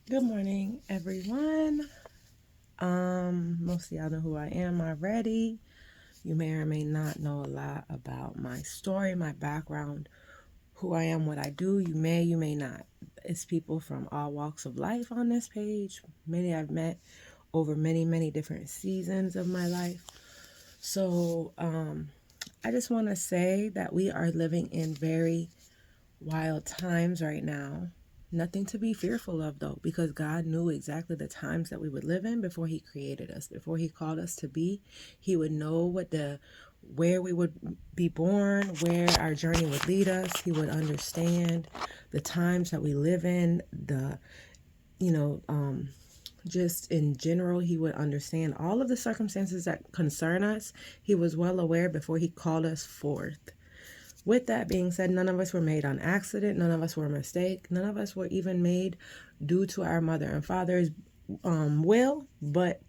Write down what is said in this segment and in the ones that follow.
Good morning, everyone. Most of y'all know who I am already. You may or may not know a lot about my story, my background, who I am, what I do. You may not. It's people from all walks of life on this page. Many I've met over many different seasons of my life. So, I just want to say that we are living in very wild times right now. Nothing to be fearful of, though, because God knew exactly the times that we would live in before He created us, before He called us to be. He would know where we would be born, where our journey would lead us. He would understand the times that we live in, you know, um, just in general, He would understand all of the circumstances that concern us. He was well aware before He called us forth. With that being said, none of us were made on accident. None of us were a mistake. None of us were even made due to our mother and father's will, but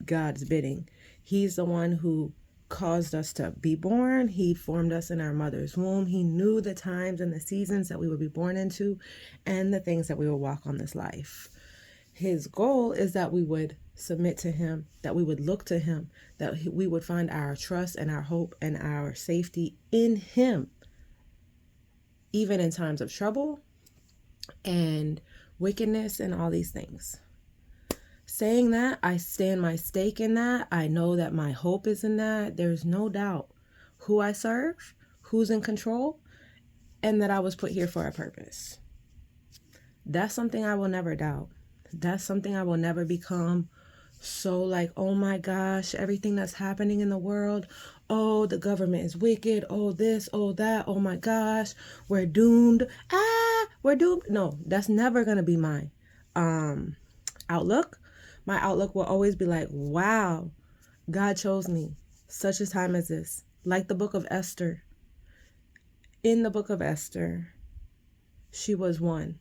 God's bidding. He's the one who caused us to be born. He formed us in our mother's womb. He knew the times and the seasons that we would be born into and the things that we would walk on this life. His goal is that we would submit to Him, that we would look to Him, that we would find our trust and our hope and our safety in Him, even in times of trouble and wickedness and all these things. Saying that, I stand my stake in that. I know that my hope is in that. There's no doubt who I serve, who's in control, and that I was put here for a purpose. That's something I will never doubt. That's something I will never become so like, oh my gosh, everything that's happening in the world. Oh, the government is wicked. Oh, this, oh, that. Oh my gosh, we're doomed. We're doomed. No, that's never going to be my outlook. My outlook will always be like, wow, God chose me such a time as this. Like the book of Esther. In the book of Esther, she was one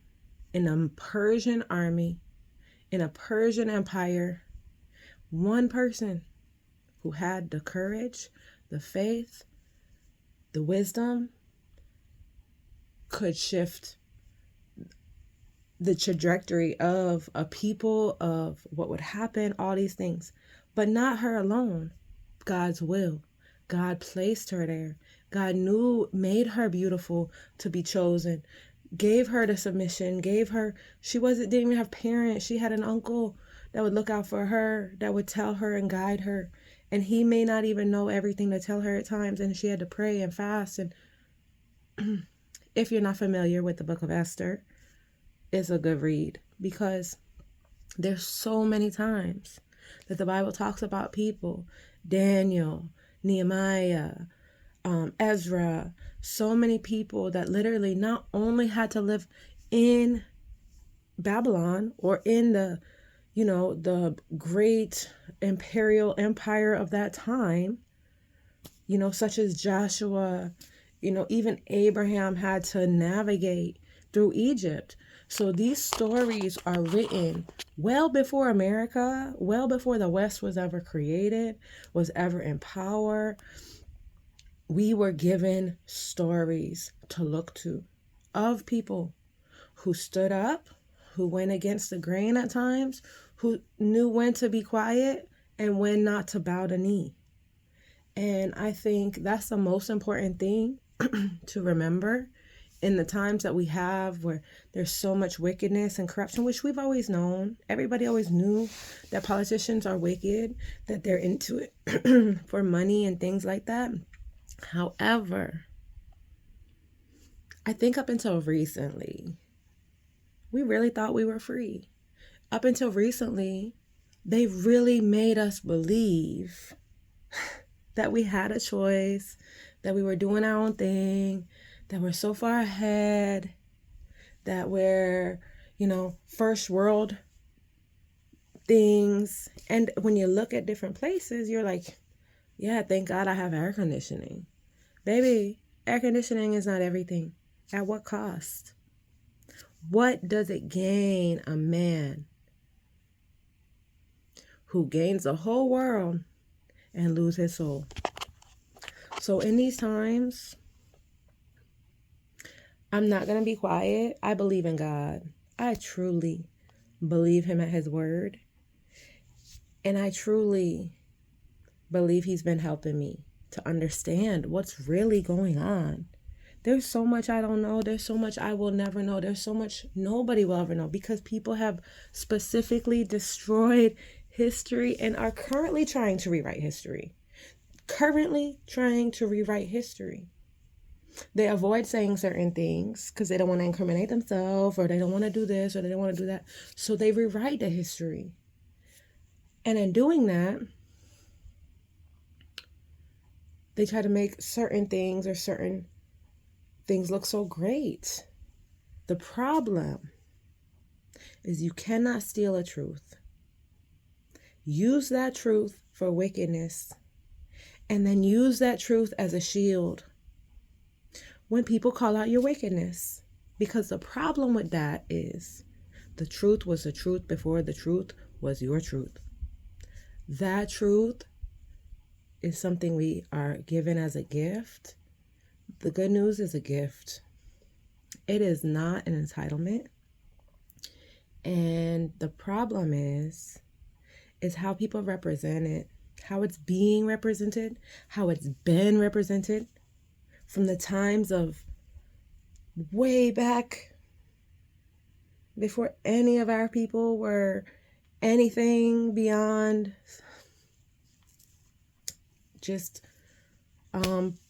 in a Persian army, in a Persian empire. One person who had the courage, the faith, the wisdom could shift the trajectory of a people, of what would happen, all these things. But not her alone. God's will. God placed her there. God made her beautiful to be chosen, gave her the submission, didn't even have parents. She had an uncle that would look out for her, that would tell her and guide her. And he may not even know everything to tell her at times. And she had to pray and fast. And if you're not familiar with the book of Esther, it's a good read, because there's so many times that the Bible talks about people, Daniel, Nehemiah, Ezra, so many people that literally not only had to live in Babylon or in the great imperial empire of that time, such as Joshua, even Abraham had to navigate through Egypt. So these stories are written well before America, well before the West was ever created, was ever in power. We were given stories to look to of people who stood up, who went against the grain at times, who knew when to be quiet and when not to bow the knee. And I think that's the most important thing to remember in the times that we have, where there's so much wickedness and corruption, which we've always known. Everybody always knew that politicians are wicked, that they're into it for money and things like that. However, I think up until recently, we really thought we were free. Up until recently, they really made us believe that we had a choice, that we were doing our own thing, that we're so far ahead, that we're, first world things. And when you look at different places, you're like, yeah, thank God I have air conditioning. Baby, air conditioning is not everything. At what cost? What does it gain a man who gains the whole world and lose his soul? So in these times, I'm not going to be quiet. I believe in God. I truly believe him at his word. And I truly believe he's been helping me to understand what's really going on. There's so much I don't know. There's so much I will never know. There's so much nobody will ever know, because people have specifically destroyed history and are currently trying to rewrite history. They avoid saying certain things because they don't want to incriminate themselves, or they don't want to do this, or they don't want to do that. So they rewrite the history. And in doing that, they try to make certain things look so great. The problem is you cannot steal a truth. Use that truth for wickedness, and then use that truth as a shield when people call out your wickedness. Because the problem with that is the truth was the truth before the truth was your truth. That truth is something we are given as a gift. The good news is a gift. It is not an entitlement. And the problem is how people represent it, how it's being represented, how it's been represented from the times of way back before any of our people were anything beyond just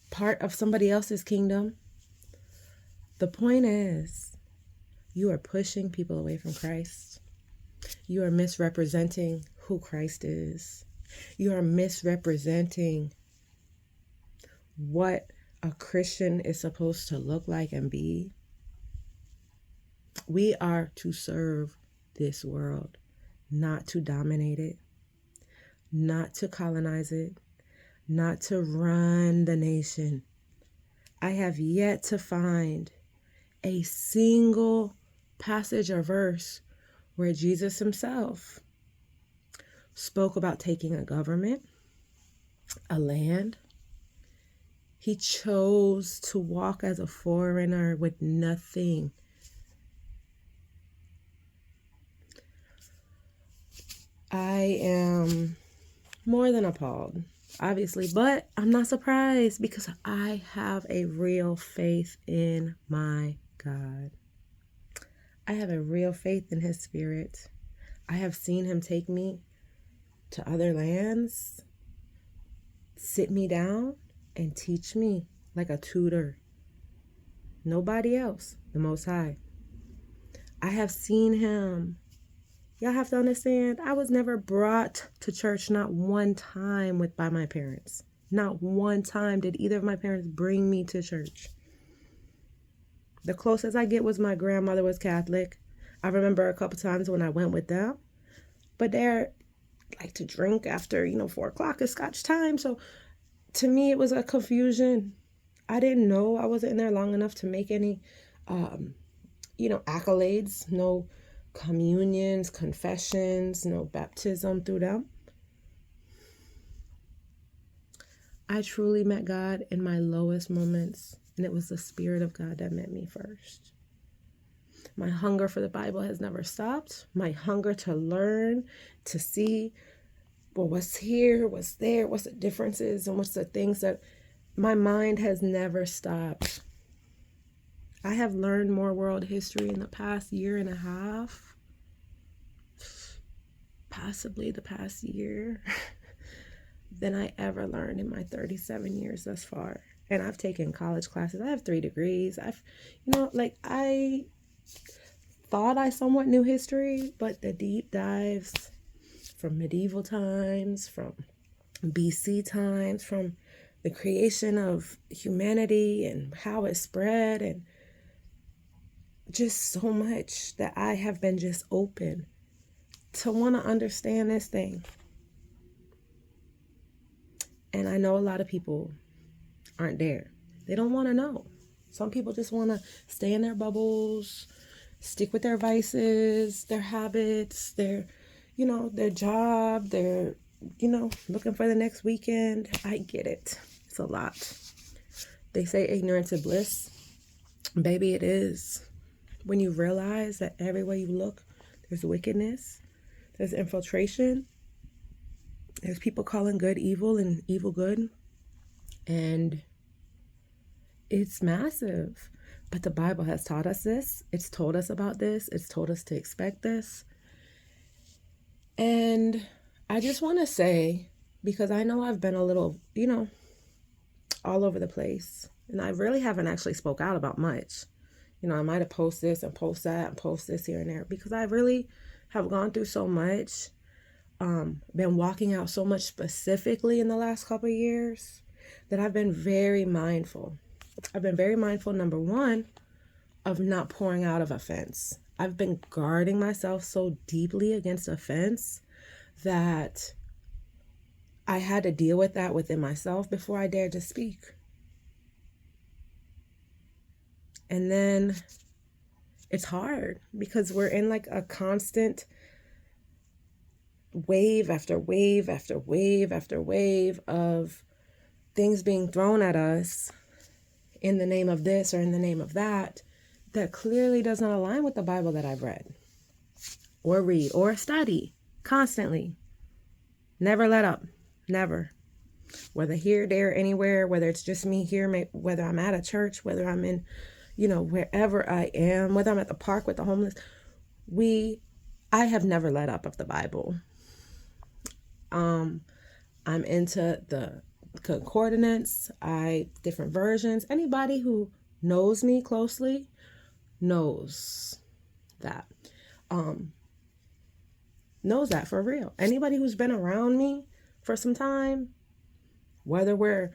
part of somebody else's kingdom. The point is, you are pushing people away from Christ. You are misrepresenting who Christ is. You are misrepresenting what a Christian is supposed to look like and be. We are to serve this world, not to dominate it, not to colonize it, not to run the nation. I have yet to find a single passage or verse where Jesus himself spoke about taking a government, a land. He chose to walk as a foreigner with nothing. I am more than appalled, obviously, but I'm not surprised because I have a real faith in my God. I have a real faith in his spirit. I have seen him take me to other lands, sit me down, and teach me like a tutor. Nobody else, the Most High. I have seen him. Y'all have to understand, I was never brought to church not one time by my parents. Not one time did either of my parents bring me to church. The closest I get was my grandmother was Catholic. I remember a couple times when I went with them, but they're like to drink after, 4 o'clock is Scotch time. So to me, it was a confusion. I didn't know. I wasn't in there long enough to make any, accolades, no communions, confessions, no baptism through them. I truly met God in my lowest moments, and it was the Spirit of God that met me first. My hunger for the Bible has never stopped. My hunger to learn, to see, what's here, what's there, what's the differences, and what's the things that my mind has never stopped. I have learned more world history in the past year and a half, possibly the past year, than I ever learned in my 37 years thus far. And I've taken college classes. I have 3 degrees. I thought I somewhat knew history, but the deep dives from medieval times, from BC times, from the creation of humanity and how it spread, and just so much that I have been just open to want to understand this thing. And I know a lot of people aren't there. They don't want to know. Some people just want to stay in their bubbles, stick with their vices, their habits, their job, their, looking for the next weekend. I get it. It's a lot. They say ignorance is bliss. Baby, it is. When you realize that everywhere you look, There's wickedness. There's infiltration. There's people calling good evil and evil good. And it's massive. But the Bible has taught us this. It's told us about this. It's told us to expect this. And I just want to say, because I know I've been a little, all over the place. And I really haven't actually spoke out about much. I might have posted this and post that and post this here and there, because I really have gone through so much, been walking out so much specifically in the last couple of years, that I've been very mindful. I've been very mindful, number one, of not pouring out of offense. I've been guarding myself so deeply against offense that I had to deal with that within myself before I dared to speak. And then it's hard because we're in like a constant wave after wave after wave after wave of things being thrown at us in the name of this or in the name of that clearly does not align with the Bible that I've read or read or study constantly. Never let up. Never. Whether here, there, anywhere, whether it's just me here, whether I'm at a church, whether I'm in, wherever I am, whether I'm at the park with the homeless, I have never let up of the Bible. I'm into the concordance, different versions. Anybody who knows me closely knows that. Knows that for real. Anybody who's been around me for some time, whether we're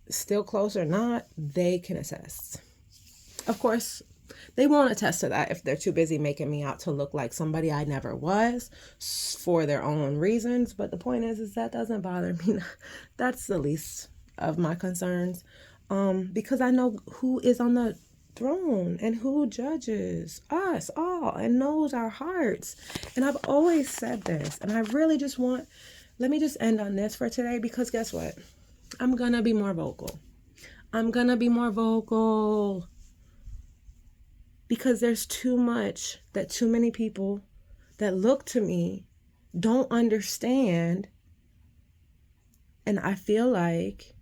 still close or not, they can attest. Of course, they won't attest to that if they're too busy making me out to look like somebody I never was for their own reasons. But the point is that doesn't bother me. That's the least of my concerns, because I know who is on the throne and who judges us all and knows our hearts. And I've always said this, and I really just let me just end on this for today, because guess what? I'm going to be more vocal. Because there's too much that too many people that look to me don't understand. And I feel like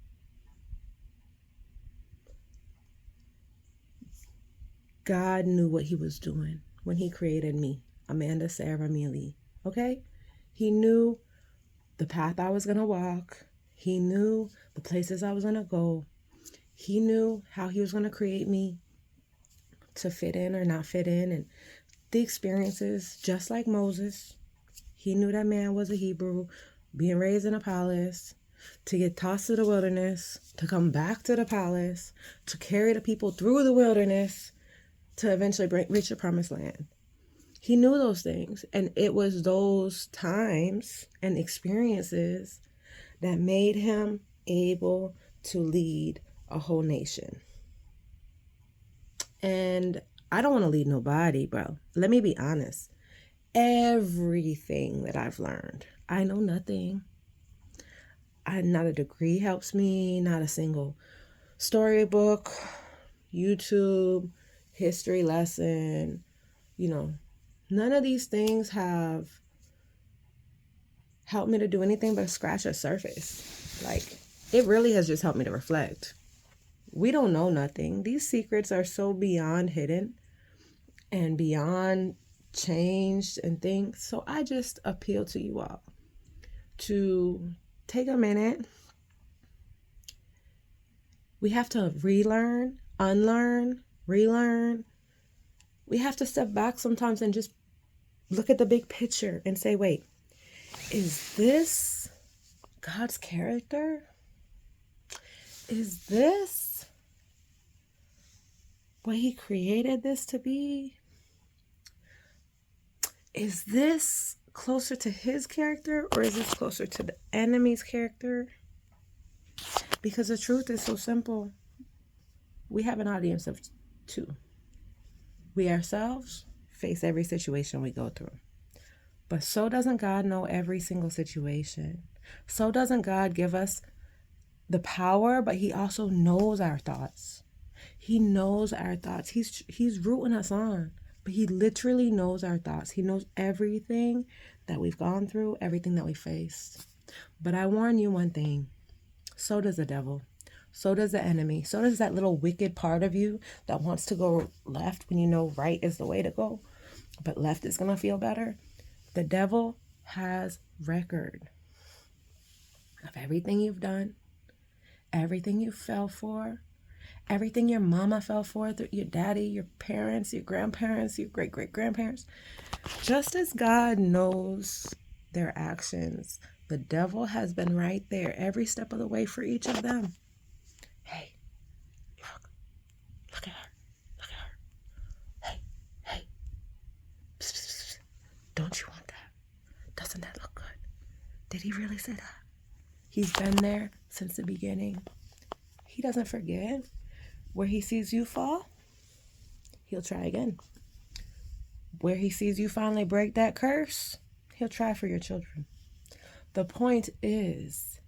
God knew what he was doing when he created me, Amanda Sarah Mealy. Okay? He knew the path I was going to walk. He knew the places I was going to go. He knew how he was going to create me to fit in or not fit in, and the experiences, just like Moses. He knew that man was a Hebrew, being raised in a palace, to get tossed to the wilderness, to come back to the palace, to carry the people through the wilderness, to eventually reach the promised land. He knew those things, and it was those times and experiences that made him able to lead a whole nation. And I don't want to lead nobody, bro. Let me be honest. Everything that I've learned, I know nothing. Not a degree helps me, not a single storybook, YouTube, history lesson, none of these things have helped me to do anything but scratch the surface. Like, it really has just helped me to reflect. We don't know nothing. These secrets are so beyond hidden and beyond changed and things. So I just appeal to you all to take a minute. We have to relearn, unlearn, relearn. We have to step back sometimes and just look at the big picture and say, wait, is this God's character? Is this what he created this to be? Is this closer to his character, or is this closer to the enemy's character? Because the truth is so simple. We have an audience of two. We ourselves face every situation we go through. But so doesn't God know every single situation. So doesn't God give us the power, but he also knows our thoughts. He knows our thoughts. He's rooting us on But he literally knows our thoughts. He knows everything that we've gone through, everything that we faced. But I warn you one thing. So does the devil. So does the enemy. So does that little wicked part of you that wants to go left when you know right is the way to go, but left is going to feel better. The devil has record of everything you've done, everything you fell for, everything your mama fell for, your daddy, your parents, your grandparents, your great-great-grandparents. Just as God knows their actions, the devil has been right there every step of the way for each of them. Hey, look at her. Look at her. Hey. Psst, psst, psst. Don't you want that? Doesn't that look good? Did he really say that? He's been there since the beginning. He doesn't forget. Where he sees you fall, he'll try again. Where he sees you finally break that curse, he'll try for your children. The point is,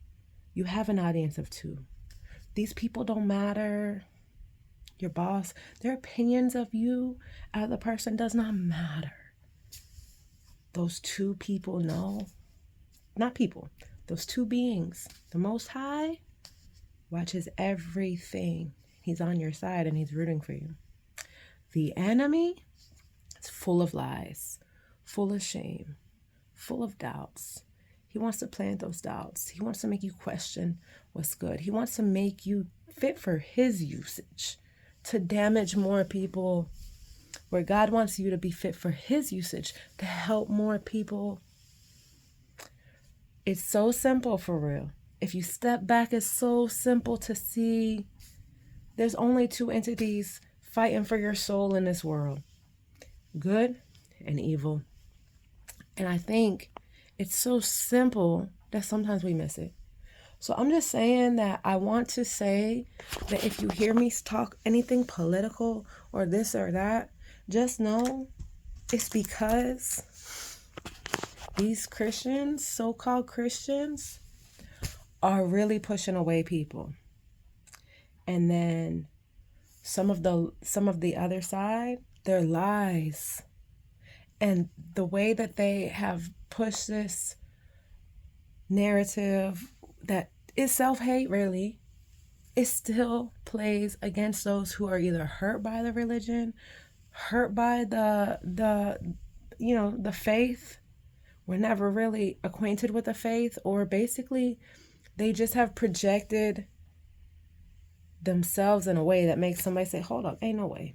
you have an audience of two. These people don't matter. Your boss, their opinions of you as a person does not matter. Those two people know. Not people. Those two beings. The Most High watches everything. He's on your side and he's rooting for you. The enemy is full of lies, full of shame, full of doubts. He wants to plant those doubts. He wants to make you question what's good. He wants to make you fit for his usage, to damage more people, where God wants you to be fit for his usage, to help more people. It's so simple, for real. If you step back, it's so simple to see there's only two entities fighting for your soul in this world: good and evil. And I think it's so simple that sometimes we miss it. So I'm just saying that I want to say that if you hear me talk anything political or this or that, just know it's because these Christians, so-called Christians, are really pushing away people. And then some of the other side, their lies. And the way that they have pushed this narrative that is self-hate, really, it still plays against those who are either hurt by the religion, hurt by the faith, were never really acquainted with the faith, or basically they just have projected themselves in a way that makes somebody say, hold up, ain't no way.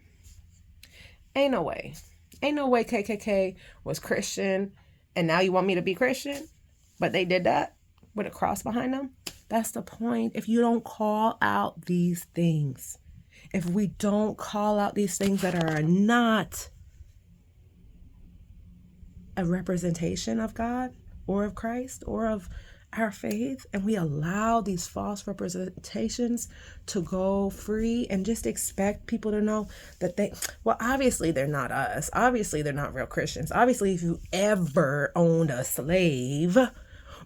Ain't no way. Ain't no way KKK was Christian and now you want me to be Christian? But they did that with a cross behind them. That's the point. If you don't call out these things, if we don't call out these things that are not a representation of God or of Christ or of our faith, and we allow these false representations to go free and just expect people to know that obviously they're not us. Obviously they're not real Christians. Obviously, if you ever owned a slave,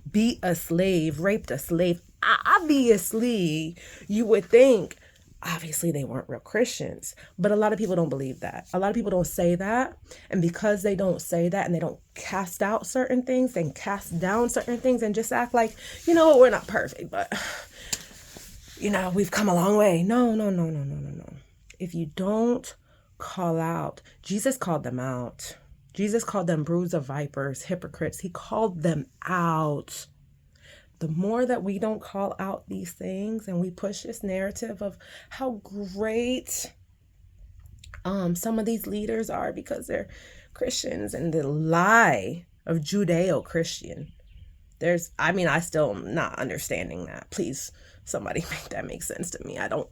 beat a slave, raped a slave, obviously you would think, obviously they weren't real Christians. But a lot of people don't believe that. A lot of people don't say that. And because they don't say that and they don't cast out certain things and cast down certain things and just act like, we're not perfect, but, we've come a long way. No. If you don't call out, Jesus called them out. Jesus called them brood of vipers, hypocrites. He called them out. The more that we don't call out these things and we push this narrative of how great some of these leaders are because they're Christians, and the lie of Judeo-Christian. I still am not understanding that. Please, somebody make that make sense to me. I don't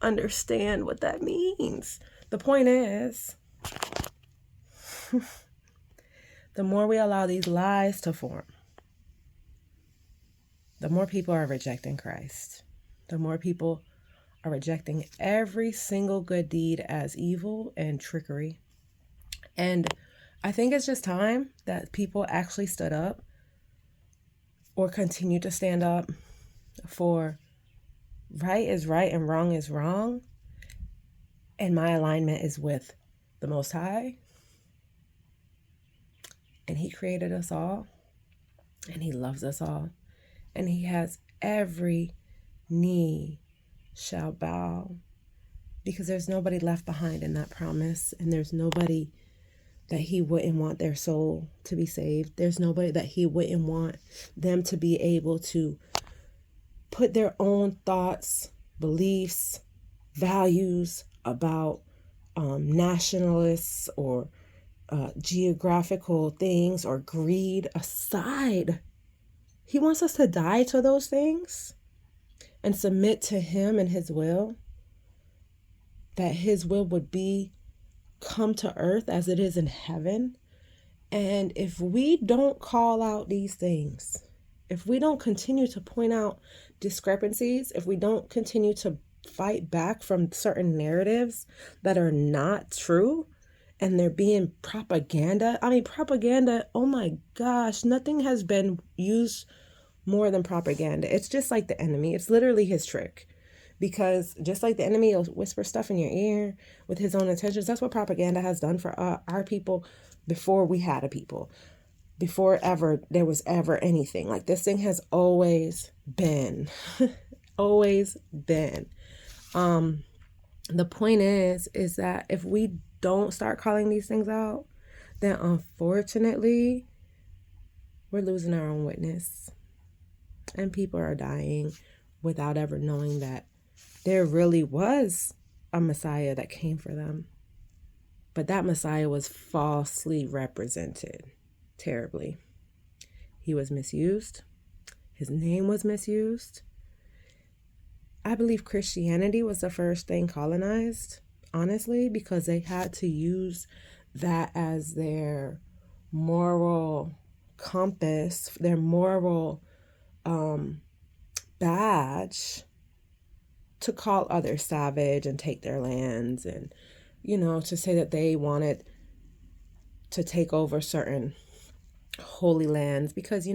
understand what that means. The point is, the more we allow these lies to form, the more people are rejecting Christ. The more people are rejecting every single good deed as evil and trickery. And I think it's just time that people actually stood up or continue to stand up for right is right and wrong is wrong. And my alignment is with the Most High And he created us all. And he loves us all. And he has every knee shall bow. Because there's nobody left behind in that promise. And there's nobody that he wouldn't want their soul to be saved. There's nobody that he wouldn't want them to be able to put their own thoughts, beliefs, values about nationalists or geographical things or greed aside. He wants us to die to those things and submit to him and his will, that his will would be come to earth as it is in heaven. And if we don't call out these things, if we don't continue to point out discrepancies, if we don't continue to fight back from certain narratives that are not true and they're being propaganda. I mean, propaganda, oh my gosh, nothing has been used more than propaganda. It's just like the enemy. It's literally his trick. Because just like the enemy will whisper stuff in your ear with his own intentions, that's what propaganda has done for our people before we had a people. Before ever there was ever anything. Like this thing has always been. Always been. The point is that if we don't start calling these things out, then unfortunately we're losing our own witness. And people are dying without ever knowing that there really was a Messiah that came for them. But that Messiah was falsely represented terribly. He was misused. His name was misused. I believe Christianity was the first thing colonized, honestly, because they had to use that as their moral compass, their moral badge to call others savage and take their lands and, to say that they wanted to take over certain holy lands because,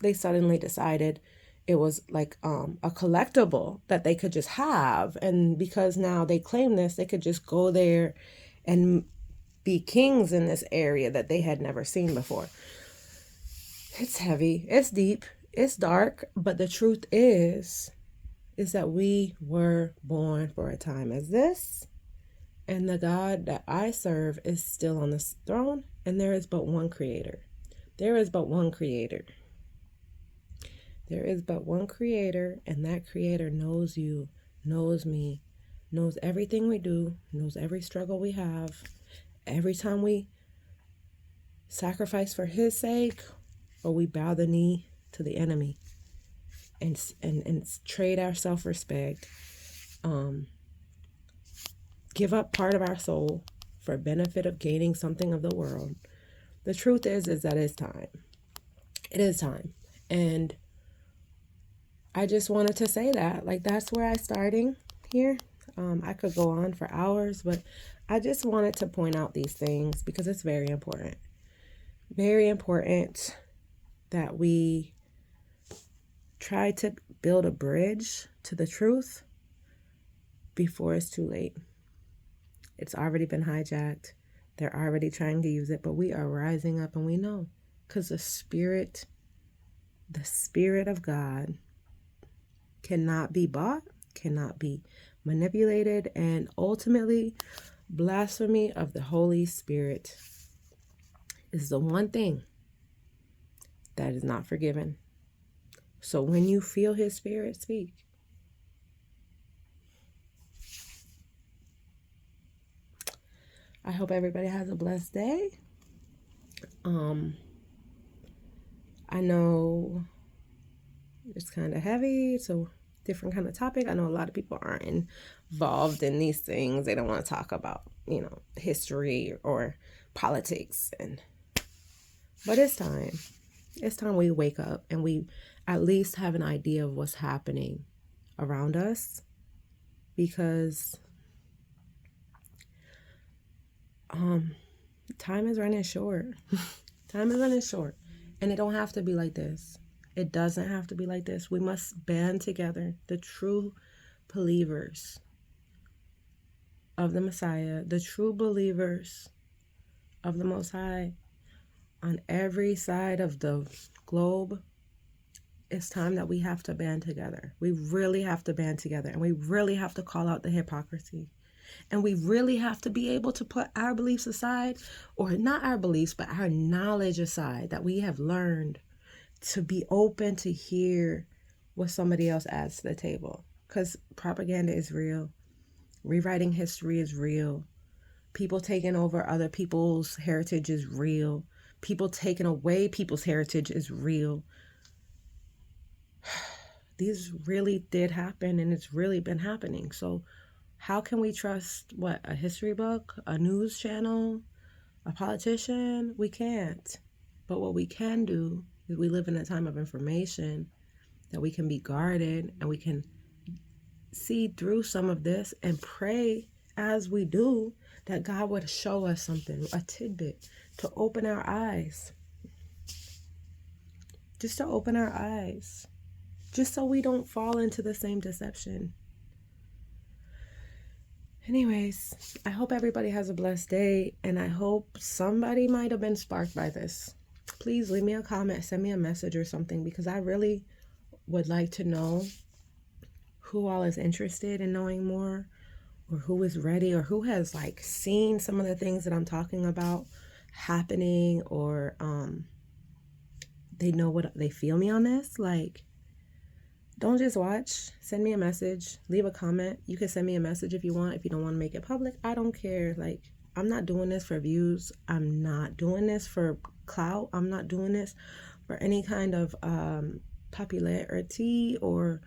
they suddenly decided it was like a collectible that they could just have. And because now they claim this, they could just go there and be kings in this area that they had never seen before. It's heavy, it's deep, it's dark, but the truth is that we were born for a time as this. And the God that I serve is still on the throne. And there is but one creator. There is but one creator. There is but one creator. And that creator knows you, knows me, knows everything we do, knows every struggle we have. Every time we sacrifice for his sake or we bow the knee to the enemy and trade our self-respect, give up part of our soul for benefit of gaining something of the world. The truth is that it's time. It is time. And I just wanted to say that. Like, that's where I'm starting here. I could go on for hours, but I just wanted to point out these things because it's very important. Very important that we try to build a bridge to the truth before it's too late. It's already been hijacked. They're already trying to use it, but we are rising up and we know because the Spirit of God cannot be bought, cannot be manipulated, and ultimately blasphemy of the Holy Spirit is the one thing that is not forgiven. So when you feel his Spirit speak, I hope everybody has a blessed day. I know it's kind of heavy. It's a different kind of topic. I know a lot of people aren't involved in these things. They don't want to talk about, history or politics. But it's time. It's time we wake up and we at least have an idea of what's happening around us, because time is running short. Time is running short. And it don't have to be like this. It doesn't have to be like this. We must band together, the true believers of the Messiah, the true believers of the Most High, on every side of the globe, it's time that we have to band together. We really have to band together, and we really have to call out the hypocrisy. And we really have to be able to put our beliefs aside, or not our beliefs, but our knowledge aside that we have learned, to be open to hear what somebody else adds to the table. Because propaganda is real. Rewriting history is real. People taking over other people's heritage is real. People taking away people's heritage is real. These really did happen, and it's really been happening. So how can we trust what? A history book? A news channel? A politician? We can't. But what we can do is we live in a time of information that we can be guarded, and we can see through some of this and pray as we do that God would show us something, a tidbit, to open our eyes. Just to open our eyes. Just so we don't fall into the same deception. Anyways, I hope everybody has a blessed day, and I hope somebody might have been sparked by this. Please leave me a comment, send me a message or something, because I really would like to know who all is interested in knowing more, or who is ready, or who has like seen some of the things that I'm talking about happening, or they know what they feel me on this. Like, don't just watch. Send me a message. Leave a comment. You can send me a message if you want. If you don't want to make it public, I don't care. Like, I'm not doing this for views. I'm not doing this for clout. I'm not doing this for any kind of popularity, or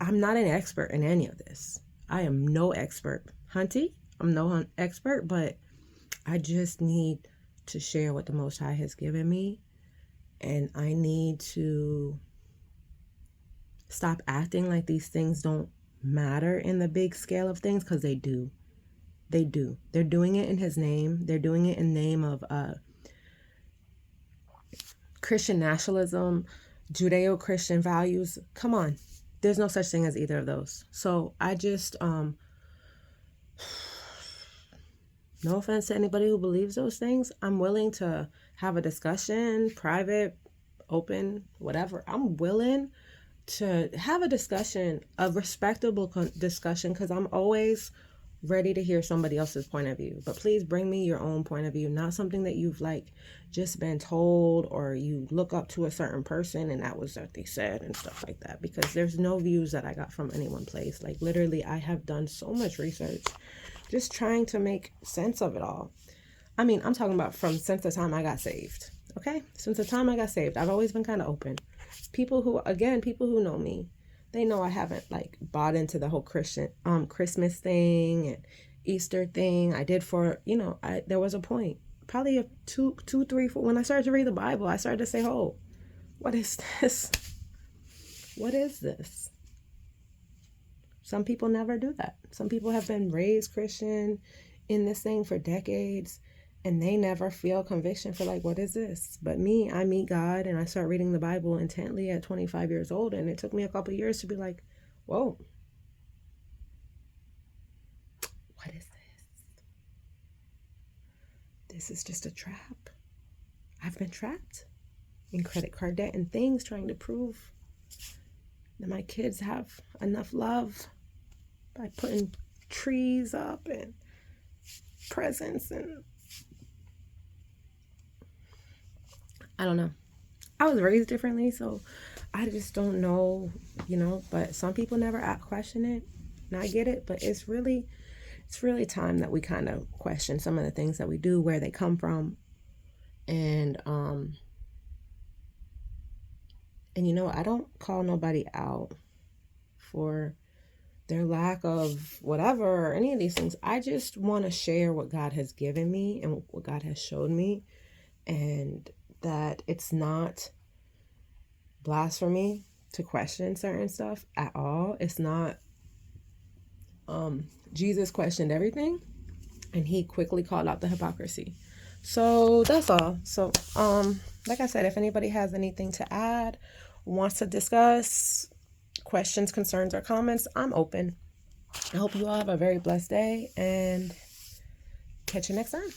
I'm not an expert in any of this. I am no expert. Hunty, I'm no expert, but I just need to share what the Most High has given me. And I need to stop acting like these things don't matter in the big scale of things, because they do. They do. They're doing it in his name. They're doing it in the name of Christian nationalism, Judeo-Christian values. Come on. There's no such thing as either of those. So I just, no offense to anybody who believes those things. I'm willing to have a discussion, private, open, whatever. I'm willing to have a discussion, a respectable discussion, because I'm always ready to hear somebody else's point of view. But please bring me your own point of view, not something that you've like just been told, or you look up to a certain person and that was what they said and stuff like that, because there's no views that I got from any one place. Like, literally, I have done so much research just trying to make sense of it all. I mean, I'm talking about since the time I got saved. Okay? Since the time I got saved, I've always been kind of open. People who know me, they know I haven't like bought into the whole Christian Christmas thing and Easter thing. I did for, there was a point, probably 2, 3, 4, when I started to read the Bible, I started to say, oh, what is this? What is this? Some people never do that. Some people have been raised Christian in this thing for decades, and they never feel conviction for like, what is this? But me, I meet God and I start reading the Bible intently at 25 years old. And it took me a couple of years to be like, whoa, what is this? This is just a trap. I've been trapped in credit card debt and things, trying to prove that my kids have enough love by putting trees up and presents, and I don't know. I was raised differently, so I just don't know, but some people never question it, and I get it, but it's really time that we kind of question some of the things that we do, where they come from, and I don't call nobody out for their lack of whatever or any of these things. I just want to share what God has given me and what God has showed me, and that it's not blasphemy to question certain stuff at all. It's not. Jesus questioned everything, and he quickly called out the hypocrisy. So that's all. So like I said, if anybody has anything to add, wants to discuss, questions, concerns, or comments, I'm open. I hope you all have a very blessed day, and catch you next time.